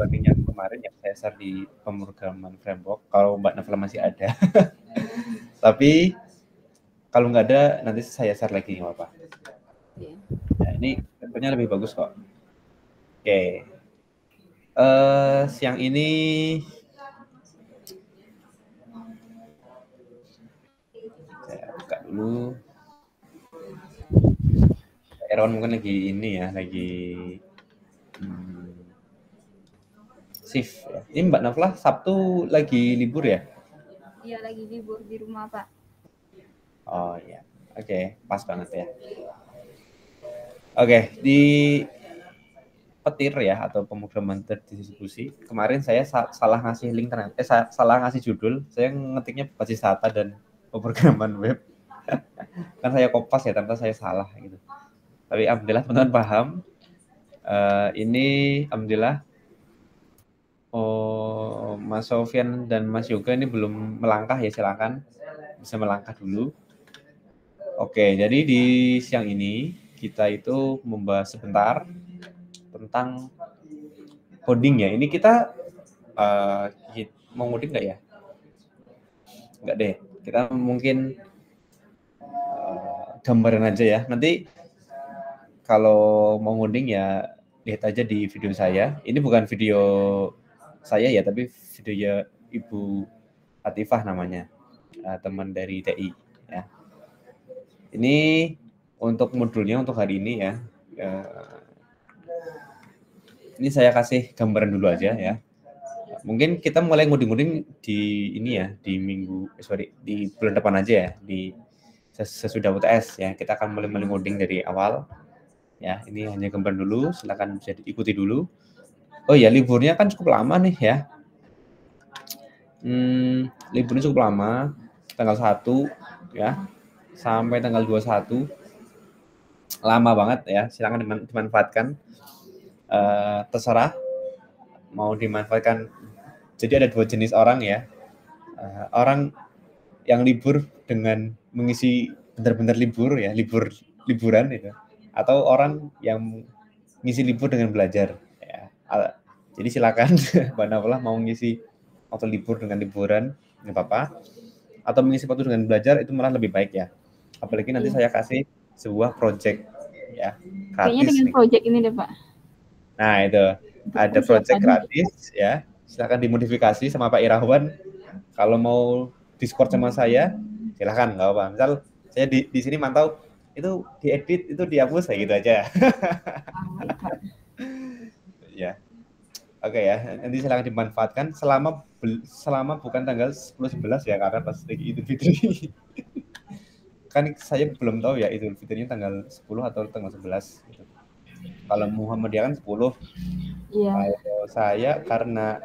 dibanding yang kemarin yang saya share di pemrograman framework, kalau Mbak Nafla masih ada. Tapi kalau nggak ada, nanti saya share lagi, nggak apa-apa. Nah, ini tentunya lebih bagus kok. Oke. Siang ini saya buka dulu. Aaron mungkin lagi ini ya, lagi shift. Ya. Ini Mbak Nafla Sabtu lagi libur ya? Iya, lagi libur di rumah, Pak. Oh iya, oke, pas banget ya. Oke, di petir ya atau pemrograman terdistribusi. Kemarin saya salah ngasih link ternyata, salah ngasih judul. Saya ngetiknya basis data dan pemrograman web. Kan saya kopas ya, ternyata saya salah gitu. Tapi alhamdulillah teman-teman paham. Ini alhamdulillah. Oh, Mas Sofian dan Mas Yoga ini belum melangkah ya, silakan bisa melangkah dulu. Oke, jadi di siang ini kita itu membahas sebentar tentang coding ya. Ini kita mau ngoding nggak ya? Nggak deh. Kita mungkin gambaran aja ya. Nanti kalau mau ngoding ya lihat aja di video saya. Ini bukan video saya ya, tapi videonya Ibu Atifah namanya, teman dari TI ya. Ini untuk modulnya untuk hari ini ya. Ini saya kasih gambaran dulu aja ya. Mungkin kita mulai ngoding-ngoding di ini ya, di di bulan depan aja ya, di sesudah UTS ya. Kita akan mulai ngoding dari awal. Ya, ini hanya gambar dulu, silakan bisa diikuti dulu. Oh ya, liburnya kan cukup lama nih ya. Liburnya cukup lama, tanggal 1 ya, sampai tanggal 21. Lama banget ya, silakan dimanfaatkan. Terserah mau dimanfaatkan. Jadi ada dua jenis orang ya. Orang yang libur dengan mengisi benar-benar libur ya, liburan itu. Atau orang yang ngisi libur dengan belajar ya. Jadi silakan Mbak Nafla mau ngisi waktu libur dengan liburan, nggak apa-apa. Atau mengisi waktu dengan belajar itu malah lebih baik ya. Apalagi nanti saya kasih sebuah project ya, gratis. Kayaknya dengan project ini deh, Pak. Nah, itu ada project gratis ya. Silakan dimodifikasi sama Pak Irawan. Kalau mau Discord sama saya, silakan, nggak apa-apa. Misal saya di sini mantau, itu diedit, itu dihapus, kayak gitu aja. Ya, oke ya. Nanti silakan dimanfaatkan selama bukan tanggal 10-11 ya, karena pas lagi Idul Fitri. Kan saya belum tahu ya Idul Fitrinya tanggal 10 atau tanggal 11 gitu. Kalau Muhammadiyah kan 10. Iya. Kalau saya karena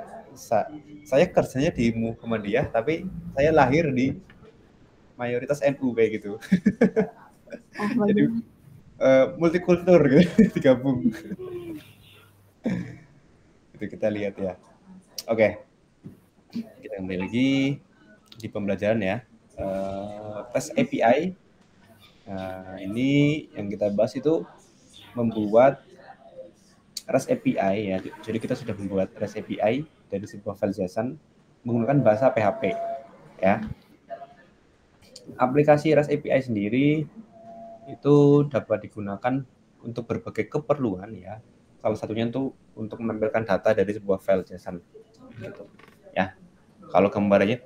saya kerjanya di Muhammadiyah, tapi saya lahir di mayoritas NU kayak gitu. Jadi multikultur gitu, digabung. Itu kita lihat ya. Oke. Kita kembali lagi di pembelajaran ya. Tes API. Ini yang kita bahas itu membuat REST API ya. Jadi kita sudah membuat REST API dari sebuah file JSON menggunakan bahasa PHP ya. Aplikasi REST API sendiri itu dapat digunakan untuk berbagai keperluan ya. Salah satunya itu untuk menampilkan data dari sebuah file JSON gitu. Ya. Kalau gambarnya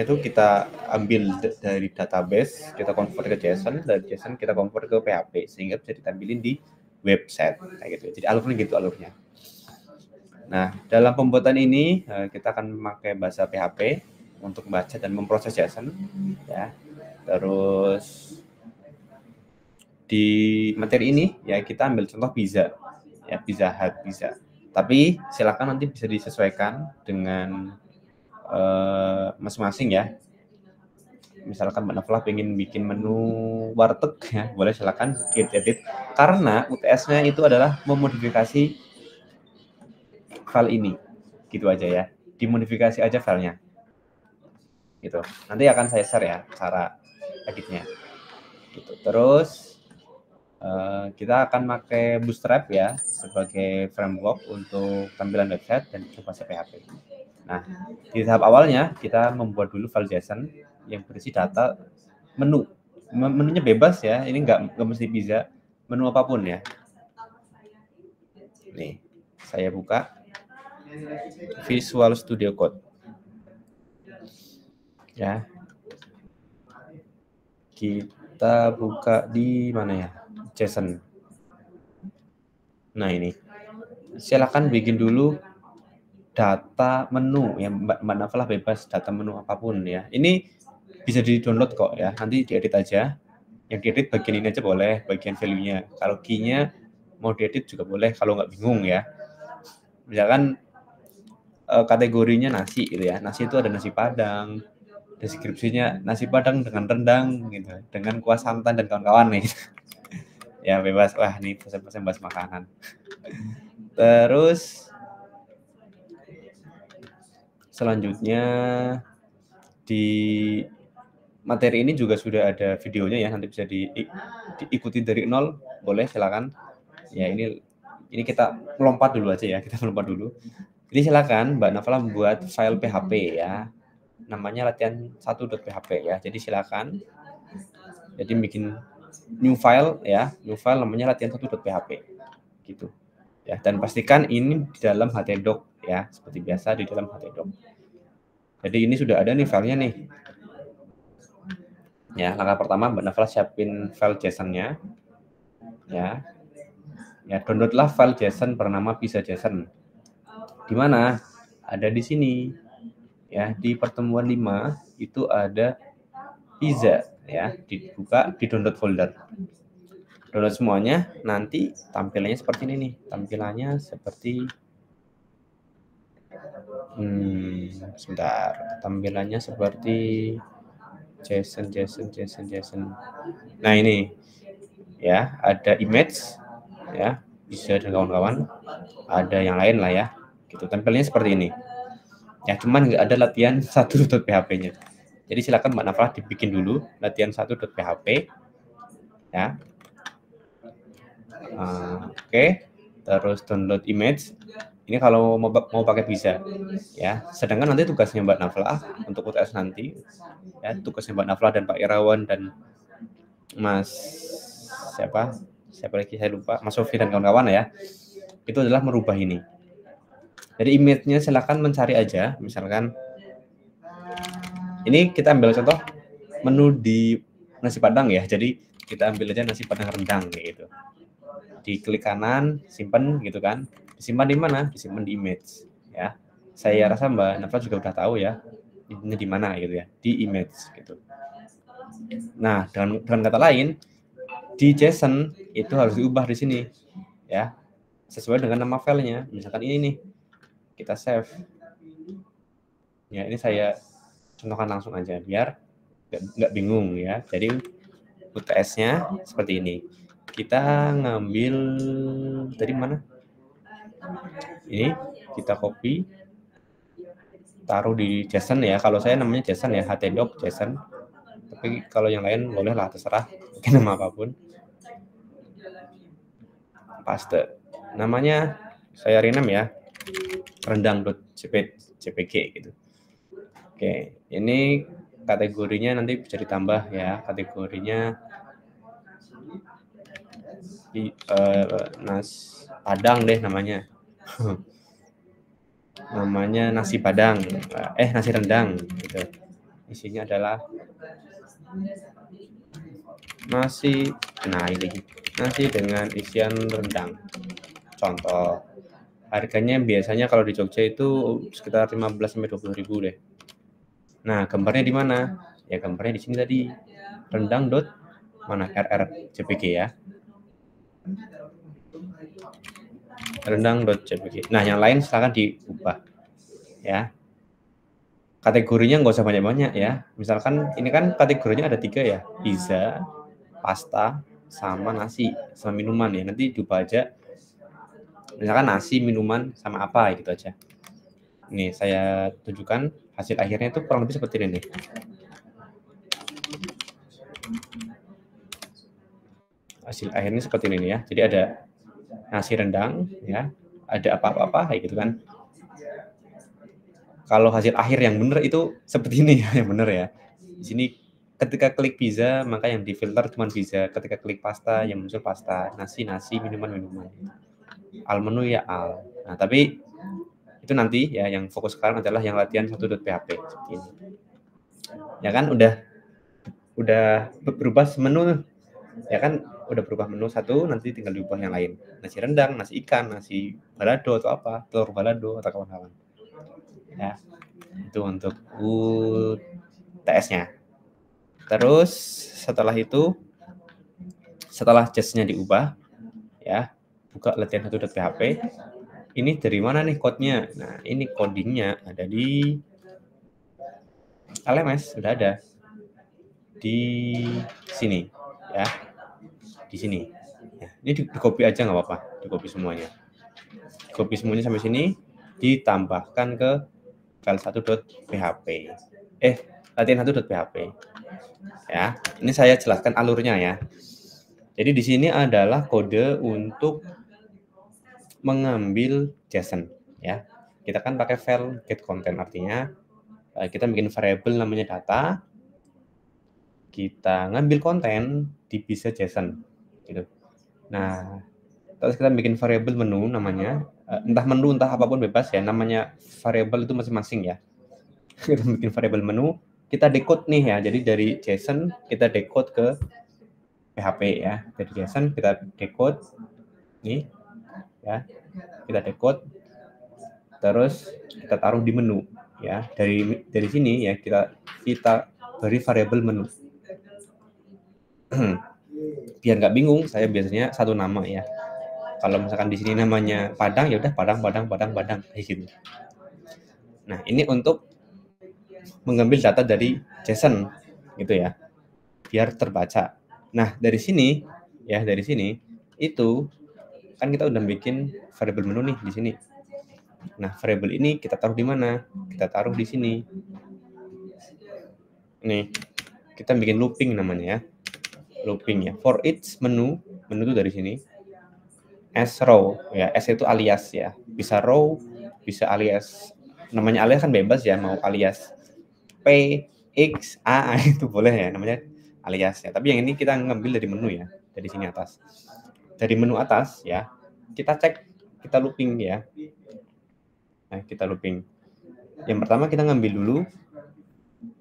itu kita ambil dari database, kita convert ke JSON, dari JSON kita convert ke PHP sehingga bisa ditampilin di website kayak gitu. Jadi alurnya. Nah, dalam pembuatan ini kita akan memakai bahasa PHP untuk membaca dan memproses JSON ya. Terus di materi ini ya kita ambil contoh Pizza Hut. Tapi silakan nanti bisa disesuaikan dengan masing-masing ya. Misalkan Mbak Nafla pengen bikin menu warteg ya, boleh silakan edit. Karena UTS-nya itu adalah memodifikasi file ini. Gitu aja ya. Dimodifikasi aja filenya. Gitu. Nanti akan saya share ya cara editnya. Gitu. Terus Kita akan pakai Bootstrap ya sebagai framework untuk tampilan website dan inovasi PHP. Nah, di tahap awalnya kita membuat dulu file JSON yang berisi data menu. Menunya bebas ya, ini nggak mesti bisa menu apapun ya. Nih, saya buka Visual Studio Code. Ya. Kita buka di mana ya? JSON. Nah, ini. Silakan bikin dulu data menu ya, Mbak Naflah bebas data menu apapun ya. Ini bisa di-download kok ya. Nanti diedit aja. Yang diedit bagian ini aja boleh, bagian value-nya. Kalau key-nya mau diedit juga boleh kalau nggak bingung ya. Misalkan kategorinya nasi gitu ya. Nasi itu ada nasi Padang, deskripsinya nasi Padang dengan rendang gitu, dengan kuah santan dan kawan-kawan nih. Ya bebas. Wah, ini pesan-pesan bahas makanan. Terus selanjutnya di materi ini juga sudah ada videonya ya, nanti bisa diikuti dari nol, boleh silakan. Ya ini kita melompat dulu aja ya, kita melompat dulu. Jadi silakan Mbak Nafla membuat file PHP ya, namanya latihan1.php ya. Jadi silakan. Jadi bikin new file ya, new file namanya latihan1.php gitu. Ya, dan pastikan ini di dalam htdoc ya, seperti biasa di dalam htdoc. Jadi ini sudah ada nih filenya nih. Ya, langkah pertama Mbak Nafla siapin file JSON-nya. Ya. Ya, downloadlah file JSON bernama pizza.json. Di mana? Ada di sini. Ya, di pertemuan 5 itu ada pizza ya, dibuka di download folder. Download semuanya, nanti tampilannya seperti ini nih. Tampilannya seperti sebentar. Tampilannya seperti JSON. Nah, ini ya, ada image ya, bisa dan kawan-kawan. Ada yang lain lah ya. Gitu, tampilnya seperti ini. Ya, cuman nggak ada latihan 1.php-nya. Jadi silakan Mbak Naflah dibikin dulu latihan 1.php ya. Oke. Terus download image. Ini kalau mau pakai bisa ya. Sedangkan nanti tugasnya Mbak Naflah untuk UTS nanti ya, tugasnya Mbak Naflah dan Pak Irawan dan Mas siapa lagi saya lupa, Mas Sofi dan kawan-kawan ya. Itu adalah merubah ini. Jadi image-nya silakan mencari aja, misalkan ini kita ambil contoh menu di nasi Padang ya. Jadi kita ambil aja nasi Padang rendang gitu. Diklik kanan, simpan gitu kan. Disimpan di mana? Disimpan di image ya. Saya rasa Mbak Nafla juga udah tahu ya. Ini di mana gitu ya, di image gitu. Nah, dengan kata lain, di JSON itu harus diubah di sini ya. Sesuai dengan nama filenya. Misalkan ini nih. Kita save. Ya, ini saya contohkan langsung aja biar nggak bingung ya. Jadi UTS-nya seperti ini. Kita ngambil dari mana? Ini kita copy, taruh di JSON ya. Kalau saya namanya JSON ya, htdoc JSON. Tapi kalau yang lain bolehlah, terserah, mungkin nama apapun. Paste. Namanya saya rename ya, rendang.jpg gitu. Oke, ini kategorinya nanti bisa ditambah ya, kategorinya nasi Padang deh namanya. Namanya nasi Padang, nasi rendang gitu. Isinya adalah nasi dengan isian rendang. Contoh, harganya biasanya kalau di Jogja itu sekitar 15-20 ribu deh. Nah, gambarnya di mana? Ya gambarnya di sini tadi, rr.jpg ya. Rendang.jpg. Nah, yang lain silakan diubah ya. Kategorinya nggak usah banyak-banyak ya. Misalkan ini kan kategorinya ada 3 ya, pizza, pasta, sama nasi, sama minuman ya. Nanti diubah aja. Misalkan nasi, minuman, sama apa gitu aja. Nih, saya tunjukkan hasil akhirnya itu kurang lebih seperti ini nih. Hasil akhirnya seperti ini ya. Jadi ada nasi rendang ya, ada apa-apa kayak gitu kan. Kalau hasil akhir yang benar itu seperti ini ya, yang benar ya. Di sini ketika klik pizza, maka yang difilter cuma pizza. Ketika klik pasta, yang muncul pasta. Nasi, minuman. Al menu ya al. Nah, tapi itu nanti ya, yang fokus sekarang adalah yang latihan 1.php seperti ini. Ya kan udah berubah menu ya kan, udah berubah menu satu, nanti tinggal diubah yang lain. Nasi rendang, nasi ikan, nasi balado atau apa, telur balado atau kawan-kawan. Ya, itu untuk UTS-nya. Terus setelah itu, setelah just-nya diubah, ya, buka latihan 1.php. Ini dari mana nih code-nya? Nah, ini codingnya ada di LMS, sudah ada di sini, ya, di sini. Ya, ini di copy aja nggak apa-apa, di copy semuanya. Copy semuanya sampai sini, ditambahkan ke file 1.php. Latihan 1.php. Ya, ini saya jelaskan alurnya ya. Jadi di sini adalah kode untuk mengambil JSON ya. Kita kan pakai file get content, artinya kita bikin variable namanya data, kita ngambil konten di bisa JSON gitu. Nah, terus kita bikin variable menu namanya, entah menu entah apapun bebas ya, namanya variable itu masing-masing ya. Kita bikin variable menu, kita decode nih ya. Jadi dari JSON kita decode ke PHP ya. Dari JSON kita decode nih ya. Kita decode terus kita taruh di menu ya. Dari sini ya kita beri variable menu. Biar nggak bingung, saya biasanya satu nama ya. Kalau misalkan di sini namanya Padang, ya udah Padang kayak gitu. Nah, ini untuk mengambil data dari JSON gitu ya, biar terbaca. Nah, dari sini itu kan kita udah bikin variable menu nih di sini. Nah, variable ini kita taruh di mana? Kita taruh di sini. Nih, kita bikin looping namanya ya. Looping ya. For each menu itu dari sini. As row ya, S itu alias ya. Bisa row, bisa alias. Namanya alias kan bebas ya, mau alias P, X, A itu boleh ya, namanya alias ya. Tapi yang ini kita ngambil dari menu ya, dari sini atas. Dari menu atas ya, kita cek, kita looping ya. Nah, kita looping. Yang pertama kita ngambil dulu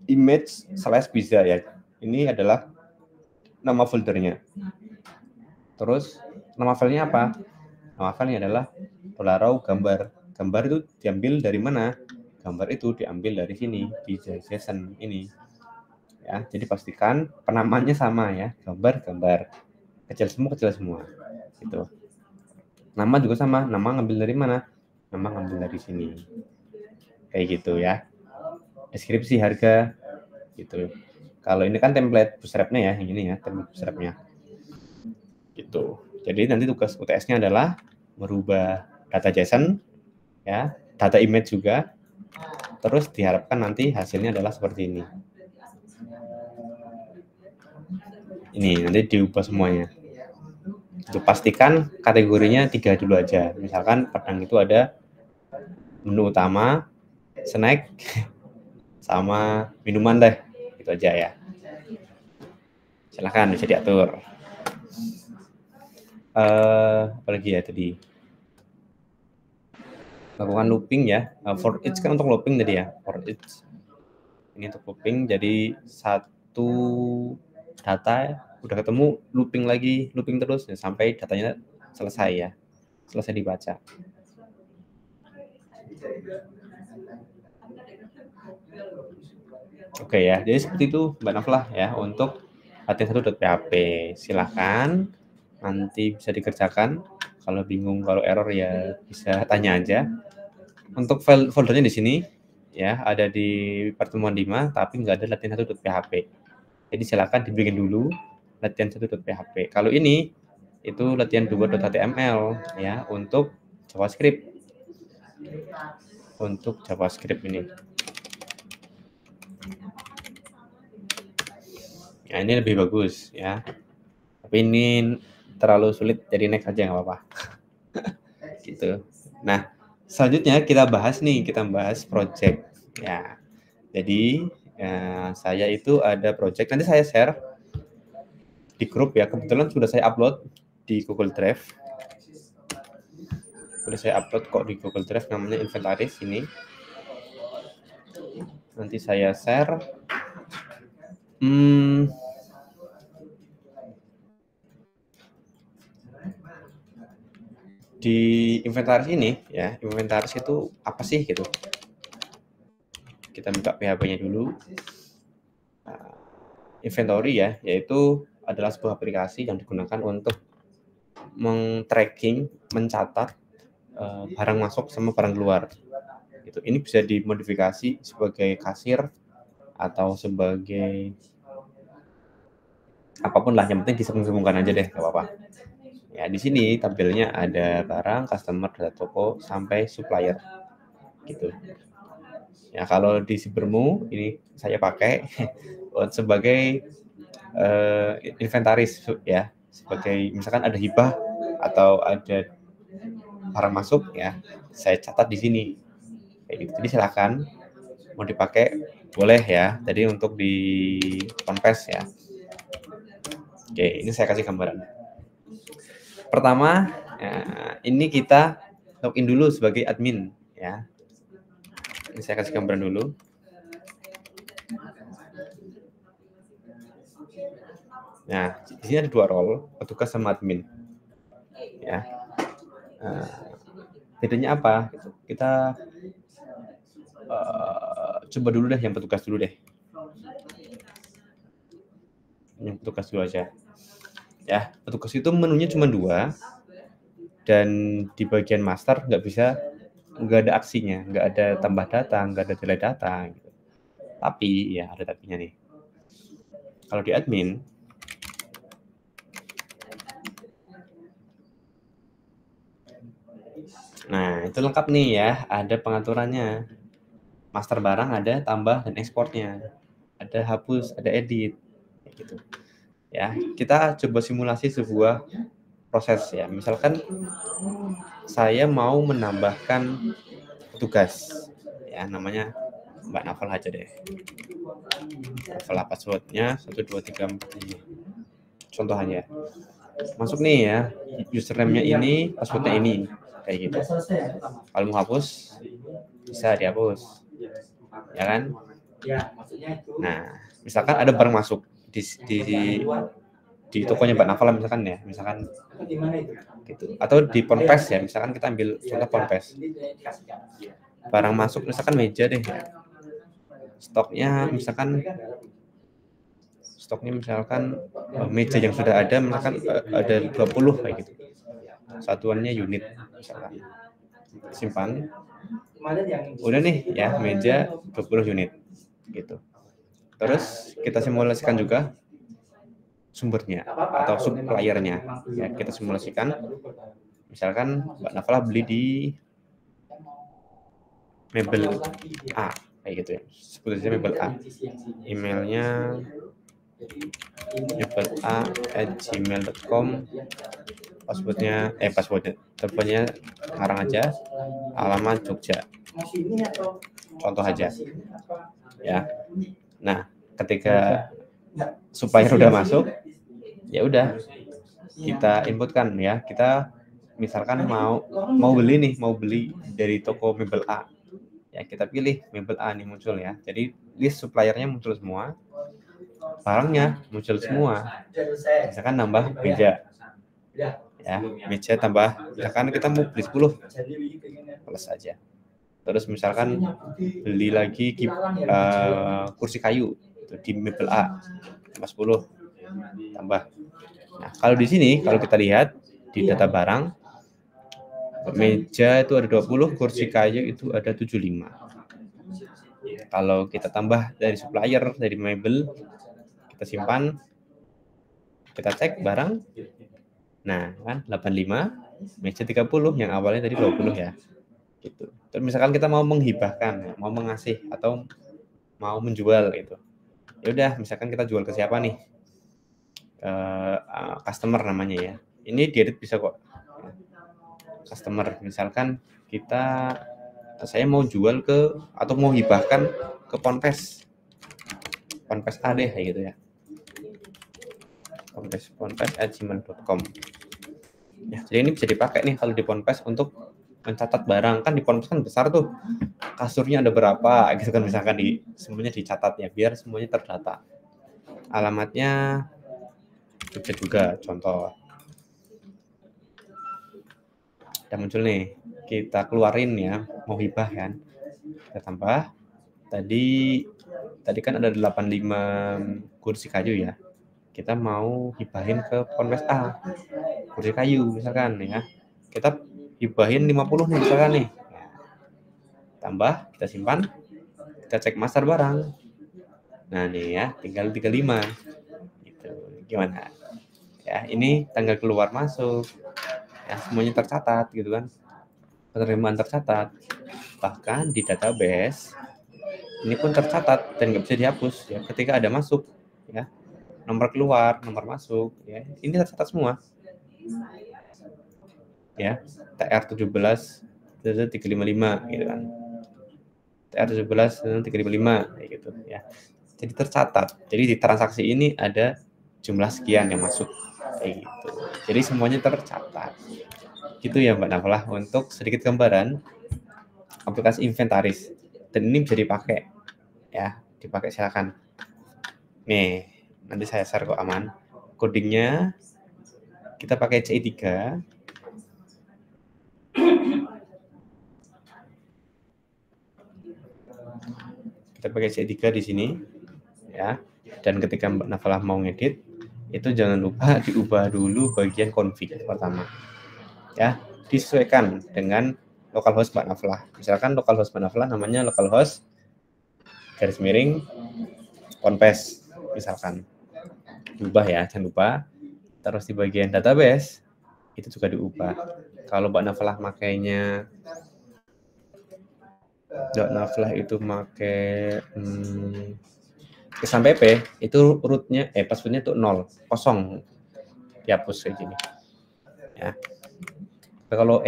image/pizza ya. Ini adalah nama foldernya. Terus nama filenya apa? Nama filenya adalah Polaro gambar. Gambar itu diambil dari mana? Gambar itu diambil dari sini, di JSON ini. Ya, jadi pastikan penamaannya sama ya, gambar. Kecil semua. Gitu. Nama juga sama, nama ngambil dari mana? Nama ngambil dari sini. Kayak gitu ya. Deskripsi harga gitu. Kalau ini kan template bootstrap-nya ya, yang ini ya, template bootstrap-nya. Gitu. Jadi nanti tugas UTS-nya adalah merubah data JSON ya, data image juga. Terus diharapkan nanti hasilnya adalah seperti ini. Ini nanti diubah semuanya. Untuk pastikan kategorinya 3 dulu aja. Misalkan Padang itu ada menu utama, snack, sama minuman deh. Itu aja ya. Silahkan bisa diatur. Apalagi ya tadi. Lakukan looping ya. For each kan untuk looping tadi ya. For each. Ini untuk looping. Jadi satu data udah ketemu, looping terus ya, sampai datanya selesai ya. Selesai dibaca. Oke ya, jadi seperti itu Mbak Naflah ya untuk latihan 1.php. Silahkan nanti bisa dikerjakan. Kalau bingung, kalau error ya bisa tanya aja. Untuk file foldernya di sini ya, ada di pertemuan 5 tapi nggak ada latihan 1.php. Jadi silakan dibikin dulu latihan 1.php. Kalau ini itu latihan 2.html ya untuk JavaScript. Untuk JavaScript ini. Ya, ini lebih bagus ya. Tapi ini terlalu sulit, jadi next aja nggak apa-apa. Gitu. Nah, selanjutnya kita bahas project ya. Jadi saya itu ada project, nanti saya share di grup ya. Kebetulan sudah saya upload di Google Drive. Sudah saya upload kok di Google Drive, namanya inventaris ini. Nanti saya share. Di inventaris ini ya, inventaris itu apa sih gitu. Kita buka PHP-nya dulu. Inventory ya, yaitu adalah sebuah aplikasi yang digunakan untuk tracking, mencatat barang masuk sama barang keluar. Gitu. Ini bisa dimodifikasi sebagai kasir atau sebagai apapun lah, yang penting disambung-sambungkan aja deh, nggak apa-apa. Ya, di sini tampilnya ada barang, customer, data toko, sampai supplier. Gitu. Ya, kalau di Cybermu ini saya pakai sebagai inventaris ya, sebagai misalkan ada hibah atau ada barang masuk ya, saya catat di sini. Kayak gitu. Jadi silakan mau dipakai boleh ya. Jadi untuk di Confess ya. Oke, ini saya kasih gambaran. Pertama, ini kita login dulu sebagai admin ya. Ini saya kasih gambaran dulu. Nah, di sini ada 2 role, petugas sama admin. Ya. Bedanya apa? Kita coba dulu deh yang petugas dulu deh. Yang petugas dulu aja. Ya, petugas itu menunya cuma 2, dan di bagian master nggak ada aksinya, nggak ada tambah data, nggak ada delete data gitu. Tapi ya ada tapinya nih. Kalau di admin, nah itu lengkap nih ya, ada pengaturannya. Master barang ada, tambah dan ekspornya, ada hapus, ada edit, gitu. Ya, kita coba simulasi sebuah proses ya. Misalkan saya mau menambahkan petugas, ya namanya Mbak Naval aja deh. Naval passwordnya 1 2 3 4 contoh aja. Masuk nih ya, username-nya ini, passwordnya ini, kayak gitu. Kalau mau hapus bisa dihapus, ya kan? Nah, misalkan ada barang masuk di tokonya Mbak Naval misalkan ya, misalkan gitu. Atau di Ponpes ya, misalkan kita ambil contoh Ponpes. Barang masuk misalkan meja deh. Stoknya misalkan meja yang sudah ada misalkan ada 20 kayak gitu. Satuannya unit misalkan. Simpan. Udah nih ya, meja 20 unit gitu. Terus kita simulasikan juga sumbernya atau suppliernya ya, kita simulasikan. Misalkan Mbak Navala beli di Mebel A kayak gitu ya, sebut saja Mebel A. Emailnya mebela@gmail.com, passwordnya teleponnya sekarang aja, alamat Jogja, contoh aja ya. Nah, ketika supplier udah masuk, ya udah kita inputkan ya. Kita misalkan mau beli dari toko Mebel A. Ya, kita pilih Mebel A nih muncul ya. Jadi list suppliernya muncul semua. Barangnya muncul semua. Misalkan nambah meja. Ya, meja tambah, misalkan kita mau beli 10. Plus aja. Terus misalkan beli lagi kursi kayu di Mebel A tambah 10 tambah. Nah, kalau di sini kalau kita lihat di data barang, meja itu ada 20, kursi kayu itu ada 75. Kalau kita tambah dari supplier, dari Mebel, kita simpan, kita cek barang, nah kan 85, meja 30, yang awalnya tadi 20 ya. Gitu. Terus misalkan kita mau menghibahkan, mau mengasih atau mau menjual gitu. Ya udah, misalkan kita jual ke siapa nih? Customer namanya ya. ini diedit bisa kok. Customer, misalkan saya mau jual ke atau mau hibahkan ke Ponpes A deh kayak gitu ya. ponpes@gmail.com. Ya, jadi ini bisa dipakai nih kalau di Ponpes untuk mencatat barang. Kan di Ponpes kan besar tuh, kasurnya ada berapa gitu kan, misalkan semuanya dicatat ya biar semuanya terdata. Alamatnya bisa juga contoh. Udah muncul nih, kita keluarin ya, mau hibah kan, kita tambah. Tadi kan ada 85 kursi kayu ya, kita mau hibahin ke Ponpes A kursi kayu misalkan ya, kita hibahin 50 nih misalkan nih, tambah, kita simpan, kita cek master barang. Nah nih ya, tinggal 35 gitu. Gimana ya, ini tanggal keluar masuk ya, semuanya tercatat gitu kan, penerimaan tercatat, bahkan di database ini pun tercatat dan nggak bisa dihapus ya, ketika ada masuk ya, nomor keluar, nomor masuk ya, ini tercatat semua ya. TR17 355 gitu kan, TR17 355 kayak gitu ya, jadi tercatat. Jadi di transaksi ini ada jumlah sekian yang masuk kayak gitu, jadi semuanya tercatat gitu ya Mbak Naflah, untuk sedikit gambaran aplikasi inventaris. Dan ini bisa dipakai ya, dipakai silakan. Nih, nanti saya share kok, aman. Codingnya kita pakai CI3. Kita pakai CI3 di sini ya. Dan ketika Mbak Naflah mau ngedit, itu jangan lupa diubah dulu bagian config pertama. Ya, disesuaikan dengan localhost Mbak Naflah. Misalkan localhost Mbak Naflah namanya localhost /Ponpes misalkan. Diubah ya, jangan lupa. Terus di bagian database itu juga diubah. Kalau Mbak Naflah makainya itu pakai kesan PP, itu rootnya passwordnya tuh 0, kosong, dihapus kayak gini ya. Kalau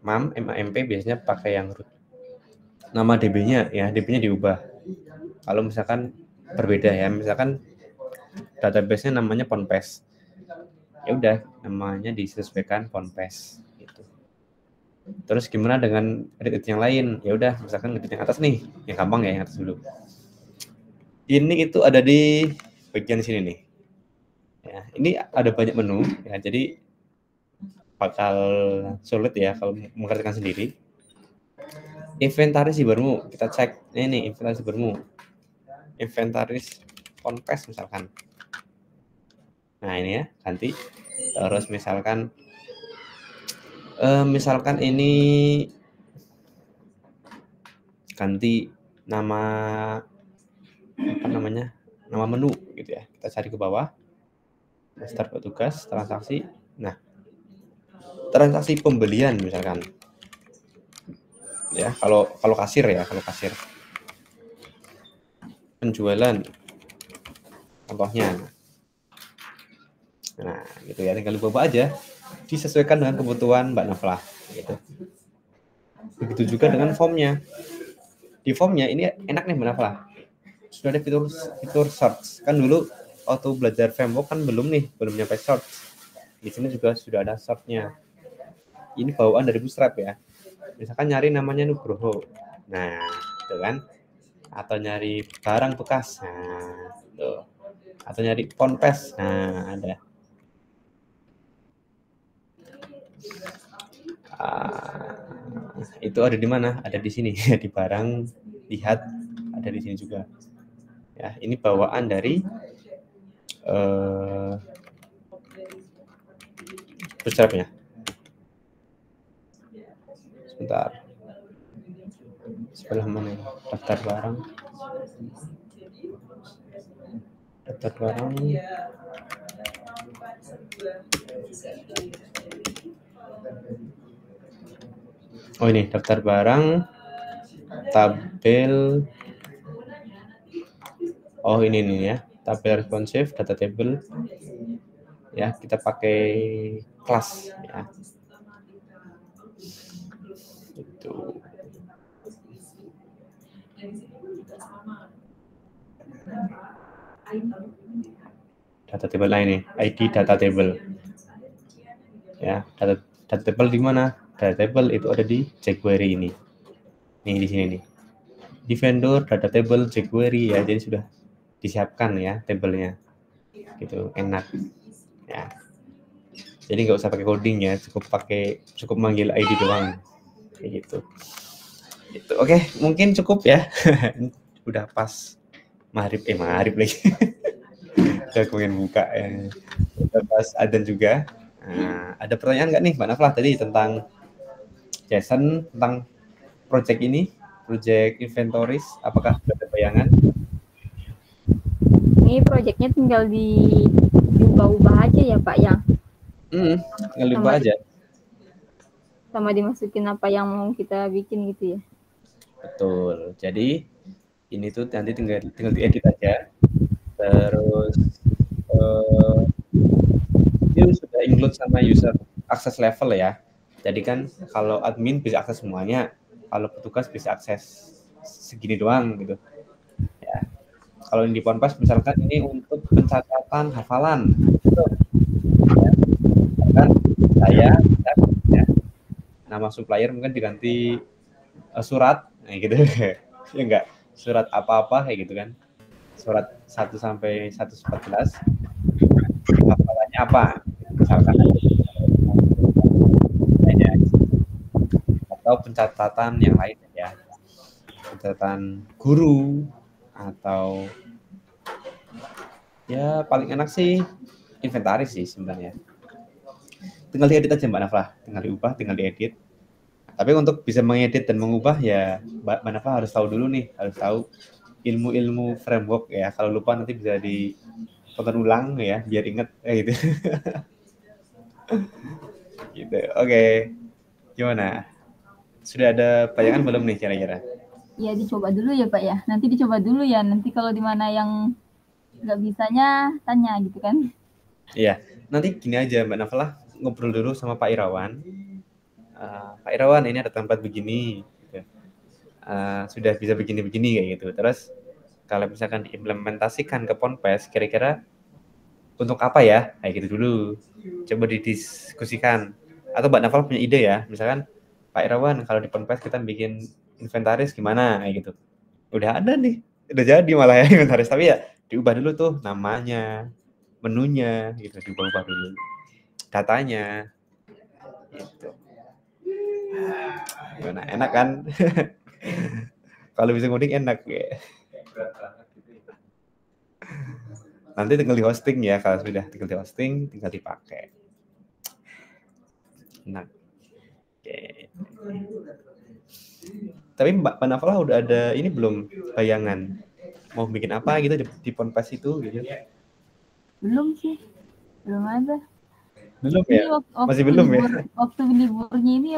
MAMP biasanya pakai yang root. Nama DB-nya ya, DB-nya diubah. Kalau misalkan berbeda ya, misalkan database-nya namanya Ponpes, ya udah namanya disesuaikan Ponpes gitu. Terus gimana dengan edit yang lain? Ya udah, misalkan edit yang atas nih, yang gampang ya, yang atas dulu. Ini itu ada di bagian sini nih. Ya, ini ada banyak menu ya, jadi bakal sulit ya kalau mengerjakan sendiri. Inventaris Sibermu, kita cek ini inventaris Sibermu, inventaris Ponpes misalkan. Nah ini ya, ganti. Terus misalkan ini ganti nama nama menu gitu ya. Kita cari ke bawah, daftar petugas, transaksi. Nah, transaksi pembelian misalkan. Ya, kalau kasir ya, kalau kasir. Penjualan contohnya. Nah, gitu ya, tinggal dibawa aja, disesuaikan dengan kebutuhan Mbak Naflah gitu. Begitu juga dengan formnya. Di formnya ini enak nih Mbak Naflah, sudah ada fitur search. Kan dulu waktu belajar framework kan belum nyampe search. Di sini juga sudah ada search-nya. Ini bawaan dari Bootstrap ya. Misalkan nyari namanya Nugroho, nah itu kan, atau nyari barang bekas, nah tuh, atau nyari Ponpes, nah ada. Itu ada di mana? Ada di sini di barang lihat, ada di sini juga ya. Ini bawaan dari Bootstrap-nya. Sebentar, sebelah mana ya? Daftar barang oh ini daftar barang, tabel, oh ini nih ya, tabel responsive, data table. ya kita pakai kelas ya. Itu. Data table ini, ID data table. Ya, data table di mana? Data table itu ada di jQuery ini. Nih di sini nih. Di vendor data table jQuery ya, jadi sudah disiapkan ya tabelnya. Gitu, enak. Ya. Jadi nggak usah pakai coding ya, cukup manggil ID doang. Kayak gitu. Gitu. Oke, mungkin cukup ya. Udah pas maghrib lagi. Udah pengen buka ya. Udah pas adzan juga. Nah, ada pertanyaan nggak nih Mbak Naflah tadi tentang JSON, tentang project ini, project inventories, apakah sudah ada bayangan? Ini proyeknya tinggal diubah-ubah aja ya Pak ya? Tinggal diubah aja. Sama dimasukin apa yang mau kita bikin gitu ya? Betul. Jadi ini tuh nanti tinggal diedit aja. Terus ini sudah include sama user access level ya. Jadi kan kalau admin bisa akses semuanya, kalau petugas bisa akses segini doang gitu. Ya. Kalau di Ponpes misalkan ini untuk pencatatan hafalan. Ya. Kan saya ya, nama supplier mungkin diganti surat, nah gitu. Ya enggak, surat apa-apa kayak gitu kan. Surat 1 sampai 114. Hafalannya apa? Misalkan atau pencatatan yang lain ya, pencatatan guru atau ya paling enak sih inventaris sih sebenarnya. Tinggal diedit aja Mbak Naflah, tinggal diubah, tinggal diedit. Tapi untuk bisa mengedit dan mengubah ya Mbak Naflah harus tahu dulu nih, harus tahu ilmu-ilmu framework ya. Kalau lupa nanti bisa ditonton ulang ya, biar inget gitu. Gitu. Oke. Gimana? Sudah ada bayangan belum nih kira-kira? Ya dicoba dulu ya Pak ya. Nanti dicoba dulu ya. Nanti kalau di mana yang nggak bisanya tanya gitu kan? Iya. Nanti gini aja Mbak Naflah ngobrol dulu sama Pak Irawan. Pak Irawan ini ada tempat begini. Gitu. Sudah bisa begini-begini kayak gitu. Terus kalau misalkan diimplementasikan ke Ponpes, kira-kira untuk apa ya? Kayak gitu dulu. Coba didiskusikan. Atau Mbak Nafal punya ide ya, misalkan Pak Irawan kalau di Ponpes kita bikin inventaris gimana kayak gitu. Udah ada nih, udah jadi malah ya inventaris, tapi ya diubah dulu tuh namanya, menunya gitu, diubah dulu. Datanya. Gitu. Gimana? Enak kan? Kalau bisa ngoding enak ya. Nanti tinggal di hosting ya, kalau sudah tinggal di hosting, tinggal dipakai. Nah, oke. Tapi Mbak Nafla udah ada ini belum bayangan mau bikin apa gitu di Ponpes itu gitu? Belum sih, belum ada. Belum ini ya? Masih belum ya? Waktu liburnya ini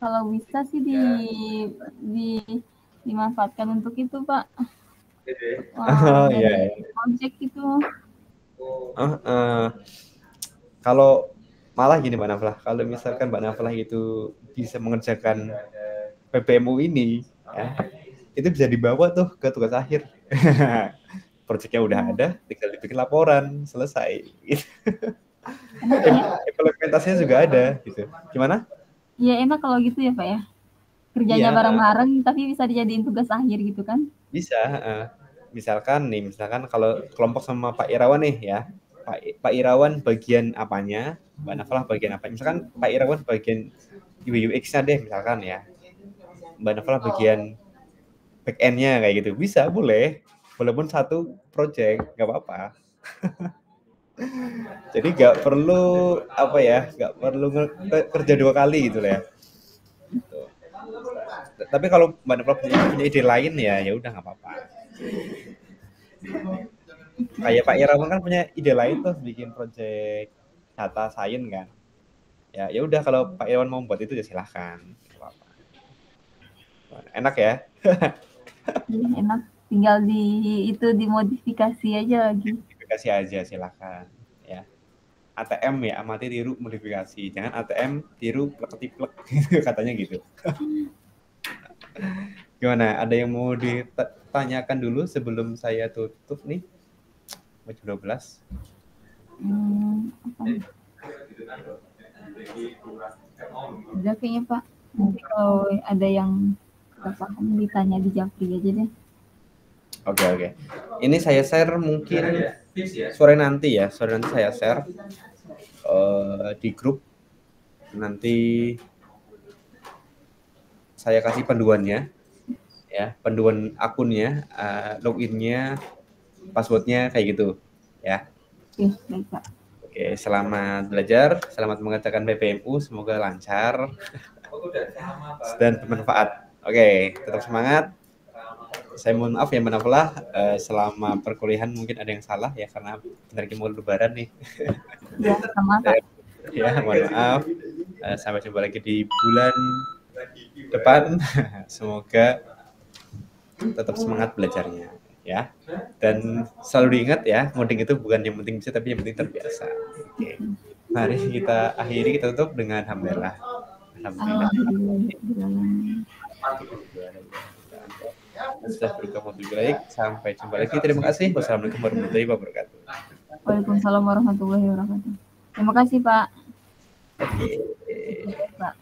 kalau bisa sih dimanfaatkan untuk itu Pak. Oh iya. Project itu. Kalau malah gini Mbak Naflah, kalau misalkan Mbak Naflah itu bisa mengerjakan PPMU ini, ya, itu bisa dibawa tuh ke tugas akhir. Proyeknya udah ada, tinggal dibikin laporan, selesai. Gitu. Implementasinya juga ada, gitu. Gimana? Iya enak kalau gitu ya Pak ya. Kerjanya bareng-bareng tapi bisa dijadiin tugas akhir gitu kan? Bisa. Misalkan kalau kelompok sama Pak Irawan nih ya, Pak Irawan bagian apanya, Mbak Naflah bagian apa? Misalkan Pak Irawan bagian UI UX-nya deh misalkan ya, Mbak Naflah bagian back end-nya kayak gitu, bisa boleh, walaupun satu project nggak apa-apa. Jadi nggak perlu nggak perlu kerja 2 kali gitu lah ya. Gitu. Tapi kalau Mbak Naflah punya ide lain ya udah nggak apa-apa. Kayak Pak Irawan kan punya ide lain tuh bikin project data science kan. Ya udah kalau Pak Irawan mau buat itu ya silahkan. Apa-apa. Enak ya? Enak. Tinggal dimodifikasi aja lagi. Modifikasi aja silahkan ya. ATM ya, amati tiru modifikasi. Jangan ATM tiru plek-ketiplek katanya gitu. Gimana? Ada yang mau ditanyakan dulu sebelum saya tutup nih? Jam 12. Apa? Udah kayaknya Pak. Nanti kalau ada yang nggak paham ditanya di Japri aja deh. Oke. Ini saya share mungkin sore nanti ya. Sore nanti saya share di grup. Nanti saya kasih panduannya, ya, panduan akunnya, loginnya, passwordnya kayak gitu, ya. Oke, baik Pak. Oke, selamat belajar, selamat mengerjakan PPMU, semoga lancar dan bermanfaat. Oke, tetap semangat. Saya mohon maaf ya, menaflah selama perkuliahan mungkin ada yang salah ya karena bentar lagi mau lebaran nih. Ya, sama Pak. Ya, mohon maaf. Sampai jumpa lagi di bulan depan. Semoga tetap semangat belajarnya ya. Dan selalu diingat ya, ngoding itu bukan yang penting bisa tapi yang penting terbiasa. Oke. Mari kita akhiri, kita tutup dengan alhamdulillah. Sudah bergabung lebih baik. Sampai jumpa lagi. Terima kasih. Wassalamualaikum warahmatullahi wabarakatuh. Waalaikumsalam warahmatullahi wabarakatuh. Terima kasih Pak. Oke. Pak.